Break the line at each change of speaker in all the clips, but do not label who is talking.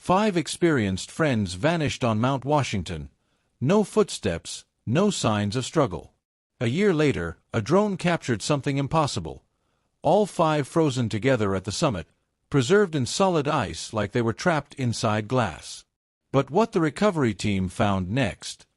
5 experienced friends vanished on Mount Washington. No footsteps, no signs of struggle. A year later, a drone captured something impossible. All 5 frozen together at the summit, preserved in solid ice like they were trapped inside glass. But what the recovery team found next,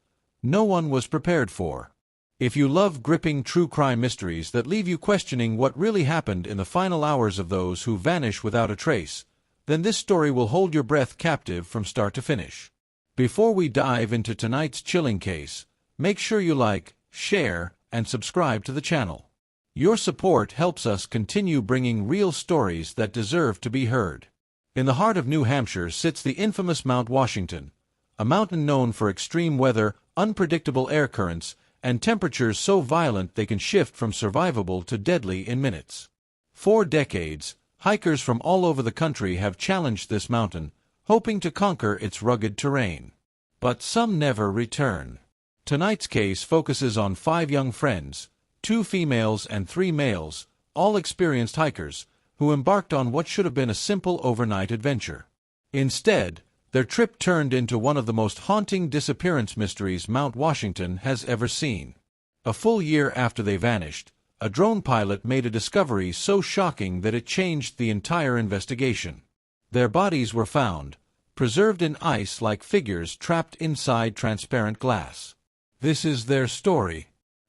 no one was prepared for. If you love gripping true crime mysteries that leave you questioning what really happened in the final hours of those who vanish without a trace, then this story will hold your breath captive from start to finish. Before we dive into tonight's chilling case, make sure you like, share, and subscribe to the channel. Your support helps us continue bringing real stories that deserve to be heard. In the heart of New Hampshire sits the infamous Mount Washington, a mountain known for extreme weather, unpredictable air currents, and temperatures so violent they can shift from survivable to deadly in minutes. For decades, hikers from all over the country have challenged this mountain, hoping to conquer its rugged terrain. But some never return. Tonight's case focuses on 5 young friends, 2 females and 3 males, all experienced hikers, who embarked on what should have been a simple overnight adventure. Instead, their trip turned into one of the most haunting disappearance mysteries Mount Washington has ever seen. A full year after they vanished, a drone pilot made a discovery so shocking that it changed the entire investigation. Their bodies were found, preserved in ice like figures trapped inside transparent glass. This is their story.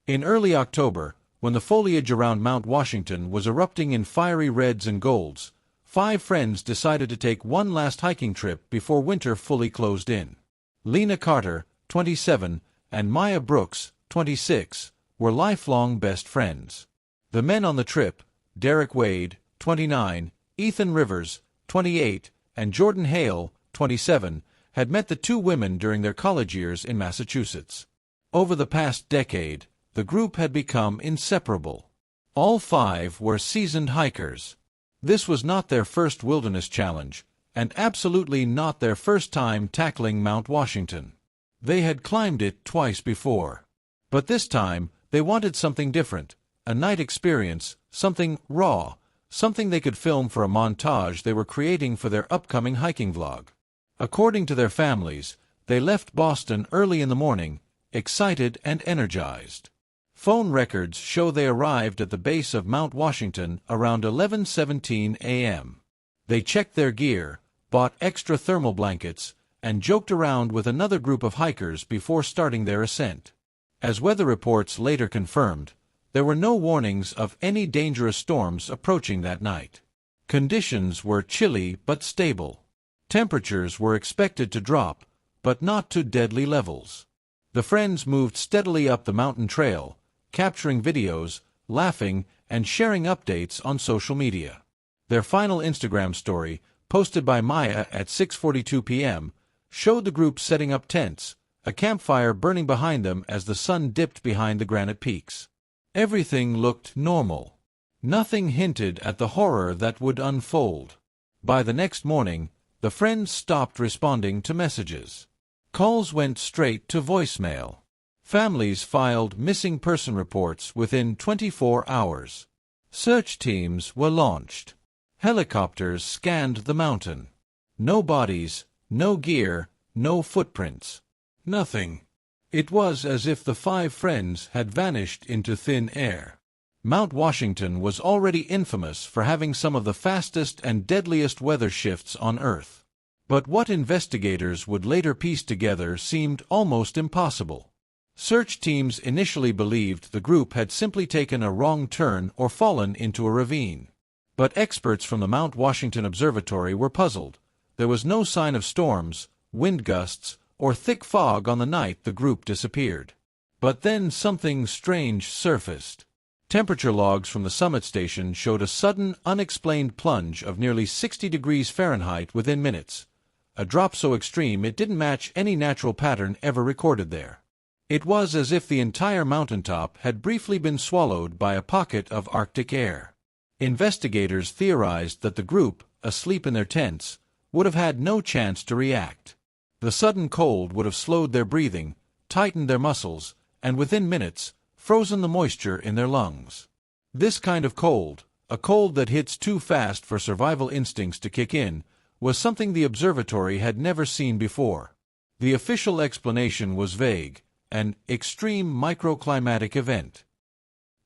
In early October, when the foliage around Mount Washington was erupting in fiery reds and golds, 5 friends decided to take one last hiking trip before winter fully closed in. Lena Carter, 27, and Maya Brooks, 26, were lifelong best friends. The men on the trip, Derek Wade, 29, Ethan Rivers, 28, and Jordan Hale, 27, had met the 2 women during their college years in Massachusetts. Over the past decade, the group had become inseparable. All 5 were seasoned hikers. This was not their first wilderness challenge, and absolutely not their first time tackling Mount Washington. They had climbed it twice before. But this time, they wanted something different, a night experience, something raw, something they could film for a montage they were creating for their upcoming hiking vlog. According to their families, they left Boston early in the morning, excited and energized. Phone records show they arrived at the base of Mount Washington around 11:17 a.m. They checked their gear, bought extra thermal blankets, and joked around with another group of hikers before starting their ascent. As weather reports later confirmed, there were no warnings of any dangerous storms approaching that night. Conditions were chilly but stable. Temperatures were expected to drop, but not to deadly levels. The friends moved steadily up the mountain trail, capturing videos, laughing, and sharing updates on social media. Their final Instagram story, posted by Maya at 6:42 p.m., showed the group setting up tents, a campfire burning behind them as the sun dipped behind the granite peaks. Everything looked normal. Nothing hinted at the horror that would unfold. By the next morning, the friends stopped responding to messages. Calls went straight to voicemail. Families filed missing person reports within 24 hours. Search teams were launched. Helicopters scanned the mountain. No bodies, no gear, no footprints. Nothing. It was as if the 5 friends had vanished into thin air. Mount Washington was already infamous for having some of the fastest and deadliest weather shifts on Earth. But what investigators would later piece together seemed almost impossible. Search teams initially believed the group had simply taken a wrong turn or fallen into a ravine. But experts from the Mount Washington Observatory were puzzled. There was no sign of storms, wind gusts, or thick fog on the night the group disappeared. But then something strange surfaced. Temperature logs from the summit station showed a sudden, unexplained plunge of nearly 60 degrees Fahrenheit within minutes, a drop so extreme it didn't match any natural pattern ever recorded there. It was as if the entire mountaintop had briefly been swallowed by a pocket of Arctic air. Investigators theorized that the group, asleep in their tents, would have had no chance to react. The sudden cold would have slowed their breathing, tightened their muscles, and within minutes, frozen the moisture in their lungs. This kind of cold, a cold that hits too fast for survival instincts to kick in, was something the observatory had never seen before. The official explanation was vague, an extreme microclimatic event.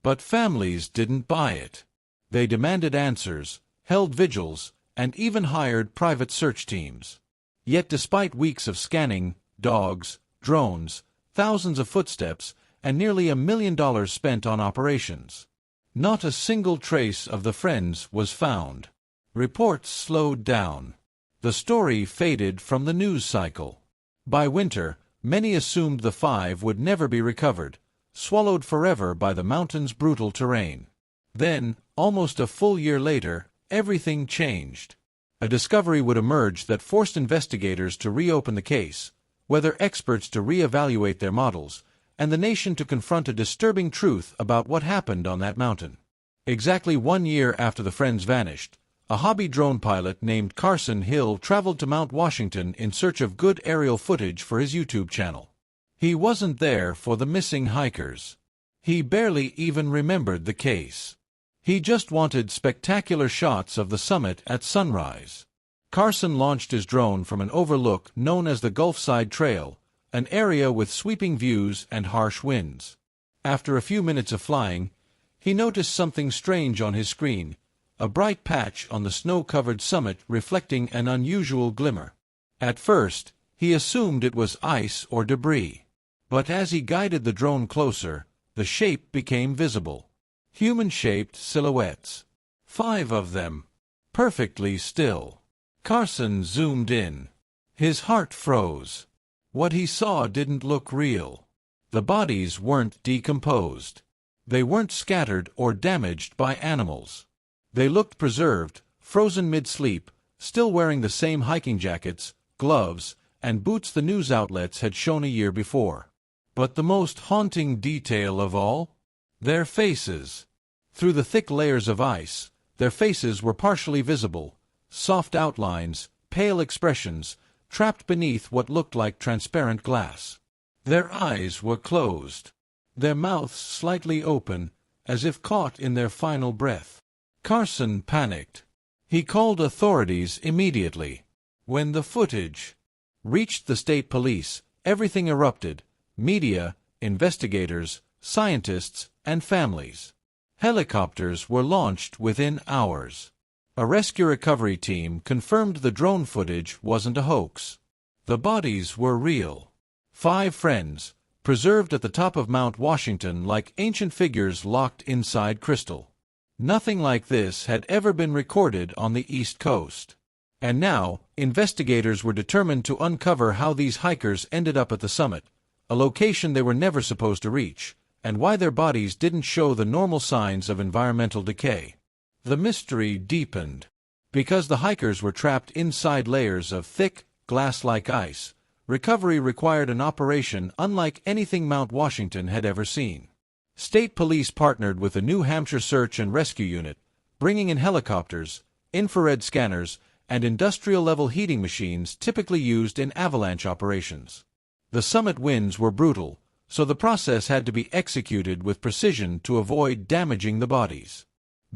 But families didn't buy it. They demanded answers, held vigils, and even hired private search teams. Yet despite weeks of scanning, dogs, drones, thousands of footsteps, and nearly $1 million spent on operations, not a single trace of the friends was found. Reports slowed down. The story faded from the news cycle. By winter, many assumed the five would never be recovered, swallowed forever by the mountain's brutal terrain. Then, almost a full year later, everything changed. A discovery would emerge that forced investigators to reopen the case, weather experts to re-evaluate their models, and the nation to confront a disturbing truth about what happened on that mountain. Exactly 1 year after the friends vanished, a hobby drone pilot named Carson Hill traveled to Mount Washington in search of good aerial footage for his YouTube channel. He wasn't there for the missing hikers. He barely even remembered the case. He just wanted spectacular shots of the summit at sunrise. Carson launched his drone from an overlook known as the Gulfside Trail, an area with sweeping views and harsh winds. After a few minutes of flying, he noticed something strange on his screen, a bright patch on the snow-covered summit reflecting an unusual glimmer. At first, he assumed it was ice or debris. But as he guided the drone closer, the shape became visible. Human-shaped silhouettes. 5 of them. Perfectly still. Carson zoomed in. His heart froze. What he saw didn't look real. The bodies weren't decomposed. They weren't scattered or damaged by animals. They looked preserved, frozen mid-sleep, still wearing the same hiking jackets, gloves, and boots the news outlets had shown a year before. But the most haunting detail of all? Their faces. Through the thick layers of ice, their faces were partially visible, soft outlines, pale expressions, trapped beneath what looked like transparent glass. Their eyes were closed, their mouths slightly open, as if caught in their final breath. Carson panicked. He called authorities immediately. When the footage reached the state police, everything erupted: media, investigators, scientists, and families. Helicopters were launched within hours. A rescue recovery team confirmed the drone footage wasn't a hoax. The bodies were real. 5 friends, preserved at the top of Mount Washington like ancient figures locked inside crystal. Nothing like this had ever been recorded on the East Coast. And now, investigators were determined to uncover how these hikers ended up at the summit, a location they were never supposed to reach, and why their bodies didn't show the normal signs of environmental decay. The mystery deepened. Because the hikers were trapped inside layers of thick, glass-like ice, recovery required an operation unlike anything Mount Washington had ever seen. State police partnered with the New Hampshire Search and Rescue Unit, bringing in helicopters, infrared scanners, and industrial-level heating machines typically used in avalanche operations. The summit winds were brutal, so the process had to be executed with precision to avoid damaging the bodies.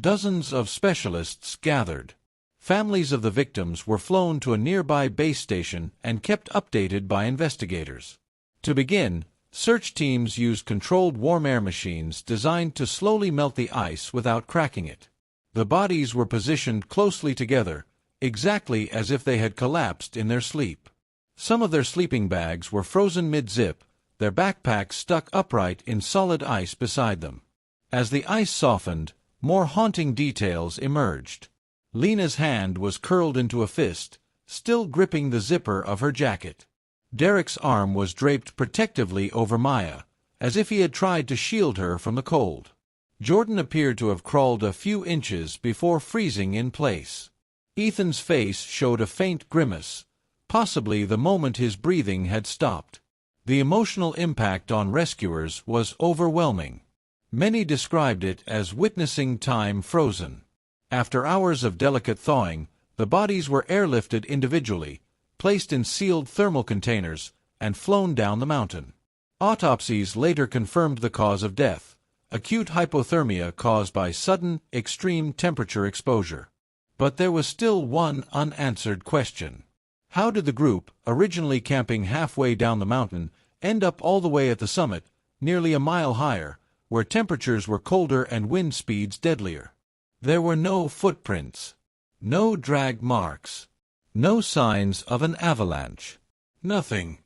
Dozens of specialists gathered. Families of the victims were flown to a nearby base station and kept updated by investigators. To begin, search teams used controlled warm air machines designed to slowly melt the ice without cracking it. The bodies were positioned closely together, exactly as if they had collapsed in their sleep. Some of their sleeping bags were frozen mid-zip, their backpacks stuck upright in solid ice beside them. As the ice softened, more haunting details emerged. Lena's hand was curled into a fist, still gripping the zipper of her jacket. Derek's arm was draped protectively over Maya, as if he had tried to shield her from the cold. Jordan appeared to have crawled a few inches before freezing in place. Ethan's face showed a faint grimace, possibly the moment his breathing had stopped. The emotional impact on rescuers was overwhelming. Many described it as witnessing time frozen. After hours of delicate thawing, the bodies were airlifted individually, placed in sealed thermal containers, and flown down the mountain. Autopsies later confirmed the cause of death: acute hypothermia caused by sudden, extreme temperature exposure. But there was still one unanswered question. How did the group, originally camping halfway down the mountain, end up all the way at the summit, nearly a mile higher, where temperatures were colder and wind speeds deadlier? There were no footprints, no drag marks, no signs of an avalanche. Nothing.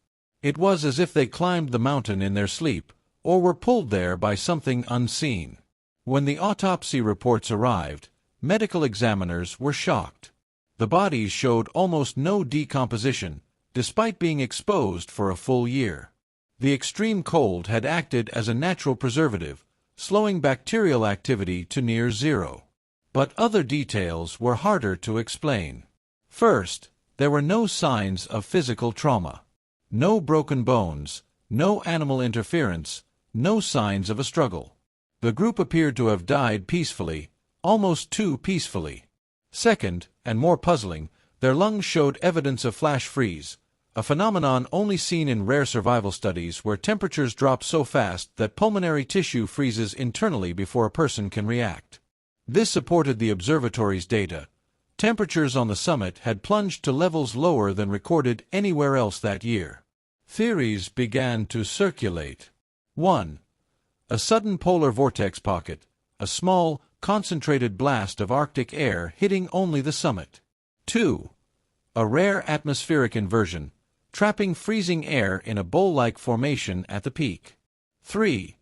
It was as if they climbed the mountain in their sleep, or were pulled there by something unseen. When the autopsy reports arrived, medical examiners were shocked. The bodies showed almost no decomposition, despite being exposed for a full year. The extreme cold had acted as a natural preservative, slowing bacterial activity to near zero. But other details were harder to explain. First, there were no signs of physical trauma. No broken bones, no animal interference, no signs of a struggle. The group appeared to have died peacefully, almost too peacefully. Second, and more puzzling, their lungs showed evidence of flash freeze, a phenomenon only seen in rare survival studies where temperatures drop so fast that pulmonary tissue freezes internally before a person can react. This supported the observatory's data. Temperatures on the summit had plunged to levels lower than recorded anywhere else that year. Theories began to circulate. 1. A sudden polar vortex pocket, a small, concentrated blast of Arctic air hitting only the summit. 2. A rare atmospheric inversion, trapping freezing air in a bowl-like formation at the peak. 3.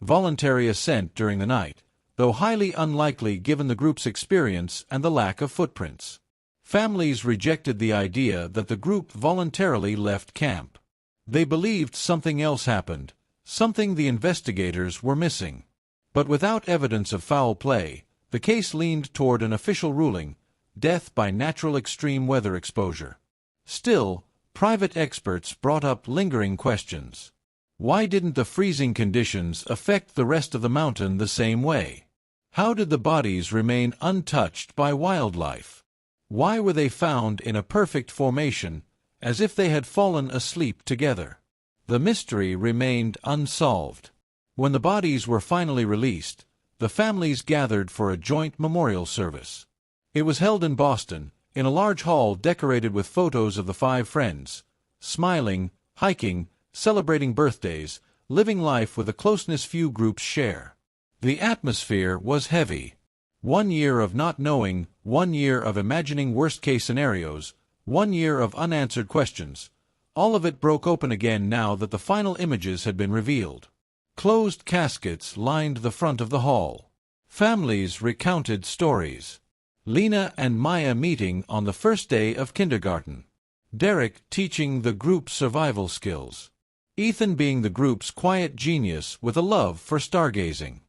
Voluntary ascent during the night, though highly unlikely given the group's experience and the lack of footprints. Families rejected the idea that the group voluntarily left camp. They believed something else happened, something the investigators were missing. But without evidence of foul play, the case leaned toward an official ruling: death by natural extreme weather exposure. Still, private experts brought up lingering questions. Why didn't the freezing conditions affect the rest of the mountain the same way? How did the bodies remain untouched by wildlife? Why were they found in a perfect formation, as if they had fallen asleep together? The mystery remained unsolved. When the bodies were finally released, the families gathered for a joint memorial service. It was held in Boston, in a large hall decorated with photos of the 5 friends, smiling, hiking, celebrating birthdays, living life with a closeness few groups share. The atmosphere was heavy. 1 year of not knowing, 1 year of imagining worst-case scenarios, 1 year of unanswered questions. All of it broke open again now that the final images had been revealed. Closed caskets lined the front of the hall. Families recounted stories. Lena and Maya meeting on the first day of kindergarten. Derek teaching the group survival skills. Ethan being the group's quiet genius with a love for stargazing.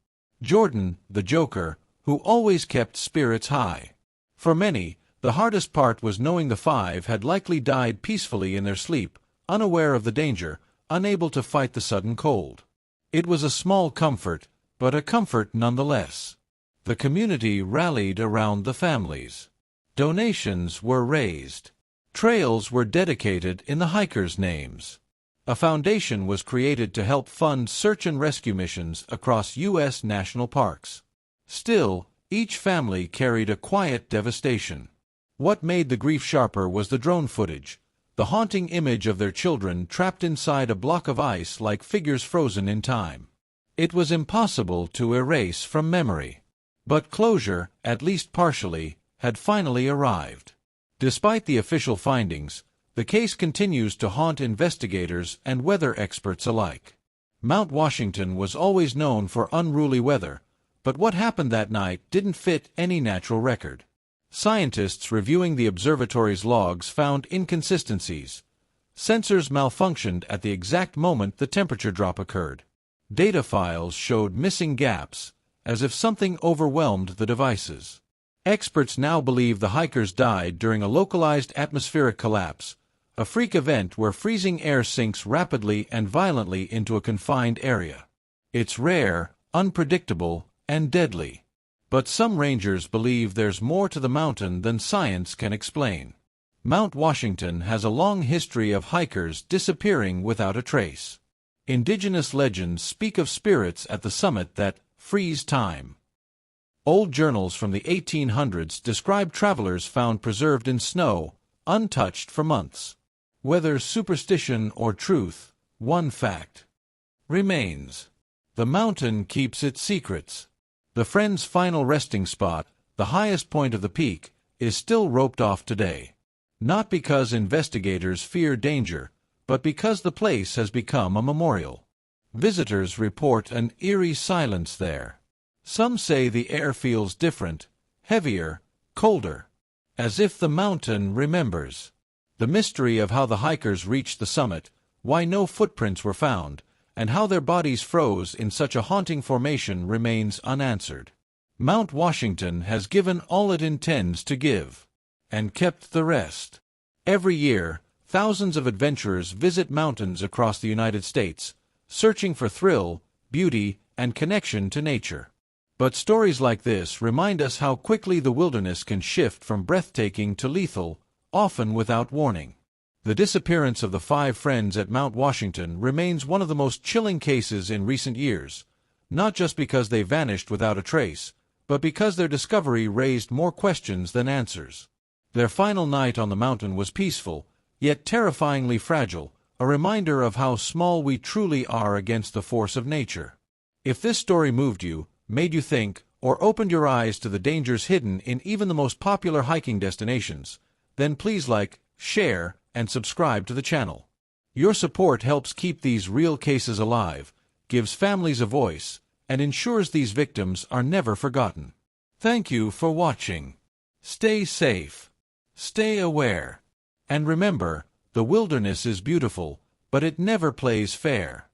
Jordan, the joker, who always kept spirits high. For many, the hardest part was knowing the 5 had likely died peacefully in their sleep, unaware of the danger, unable to fight the sudden cold. It was a small comfort, but a comfort nonetheless. The community rallied around the families. Donations were raised. Trails were dedicated in the hikers' names. A foundation was created to help fund search and rescue missions across U.S. national parks. Still, each family carried a quiet devastation. What made the grief sharper was the drone footage, the haunting image of their children trapped inside a block of ice like figures frozen in time. It was impossible to erase from memory. But closure, at least partially, had finally arrived. Despite the official findings, the case continues to haunt investigators and weather experts alike. Mount Washington was always known for unruly weather, but what happened that night didn't fit any natural record. Scientists reviewing the observatory's logs found inconsistencies. Sensors malfunctioned at the exact moment the temperature drop occurred. Data files showed missing gaps, as if something overwhelmed the devices. Experts now believe the hikers died during a localized atmospheric collapse, a freak event where freezing air sinks rapidly and violently into a confined area. It's rare, unpredictable, and deadly. But some rangers believe there's more to the mountain than science can explain. Mount Washington has a long history of hikers disappearing without a trace. Indigenous legends speak of spirits at the summit that freeze time. Old journals from the 1800s describe travelers found preserved in snow, untouched for months. Whether superstition or truth, one fact remains. The mountain keeps its secrets. The friend's final resting spot, the highest point of the peak, is still roped off today. Not because investigators fear danger, but because the place has become a memorial. Visitors report an eerie silence there. Some say the air feels different, heavier, colder, as if the mountain remembers. The mystery of how the hikers reached the summit, why no footprints were found, and how their bodies froze in such a haunting formation remains unanswered. Mount Washington has given all it intends to give, and kept the rest. Every year, thousands of adventurers visit mountains across the United States, searching for thrill, beauty, and connection to nature. But stories like this remind us how quickly the wilderness can shift from breathtaking to lethal, often without warning. The disappearance of the 5 friends at Mount Washington remains one of the most chilling cases in recent years, not just because they vanished without a trace, but because their discovery raised more questions than answers. Their final night on the mountain was peaceful, yet terrifyingly fragile, a reminder of how small we truly are against the force of nature. If this story moved you, made you think, or opened your eyes to the dangers hidden in even the most popular hiking destinations, then please like, share, and subscribe to the channel. Your support helps keep these real cases alive, gives families a voice, and ensures these victims are never forgotten. Thank you for watching. Stay safe. Stay aware. And remember, the wilderness is beautiful, but it never plays fair.